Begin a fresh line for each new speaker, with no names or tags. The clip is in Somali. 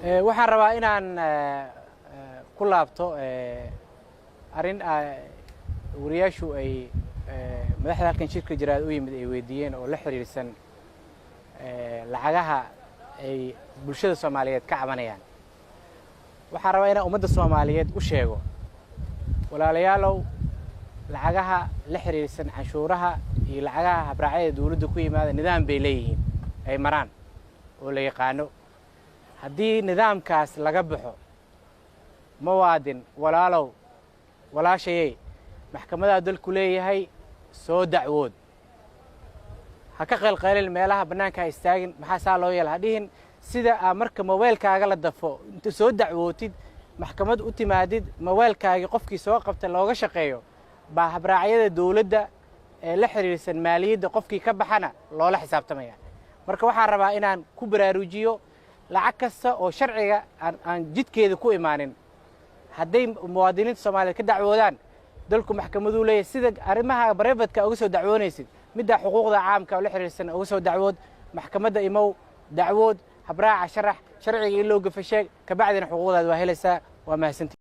waxaan rabaa inaan ku laabto arrin wariyaashu ay madaxda halkan shirka jiraad u yimid ay weydiiyeen oo la xiriirsan lacagaha ay bulshada Soomaaliyeed ka cabanayaan. waxaan rabaa inaan ummadda Soomaaliyeed u sheego walaalayaalow lacagaha la xiriirsan canshuuraha iyo lacagaha habraacyada dawladda ku yimaada nidaam bay leeyihiin ay maraan oo la yaqaano. haddii nidaamkaas laga baxo muwaadin walaalow walaashayay maxkamadaha dalku leeyahay soo dacwood ha ka qalqalin meelaha banaanka istaagin maxaa saa loo yeelaa dhihin sida marka mobilkaaga la dafo inta soo dacwootid maxkamad u timaadid mobilkaaga qofkii soo qabta looga shaqeeyo baa habraacyada dawladda ee la xiriirsan maaliyadda qofkii ka baxana loola xisaabtamaya. marka waxaan rabaa inaan ku baraarujiyo lacag kasta oo sharciga aan jidkeeda ku imaanin hadday muwaadiniinta Soomaaliyeed ka dacwoodaan dalku maxkamadu leeyahay sida arrimaha private-ka uga soo dacwoonaysid midda xuquuqda caamka oo la xiriirsan uga soo dacwood maxkamadda imow dacwood habraaca sharciga in loo gafashay ka bacdina xuquuqdaada waa helaysaa waa mahadsantahay.